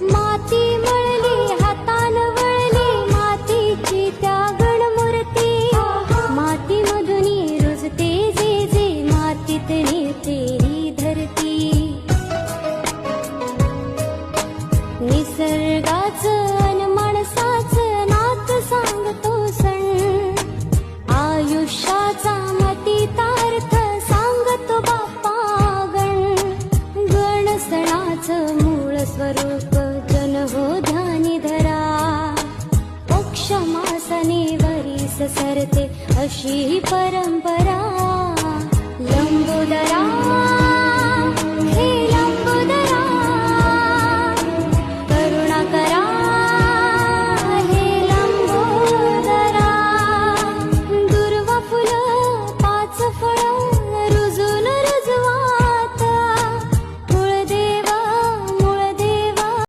माती मळली हातान वळली मातीची त्या गणमूर्ती माती मधुनी रुजते जे जे मातीत नेते ही धरती निसर्गाचं अन माणसाचं नात सांगतो सण आयुष्याचा मतितार्थ सांगतो बाप्पा गण सणाचं मूळ स्वरूप जन हो ध्यानी धरा पक्ष मासाने वरीस सरते अशी ही परंपरा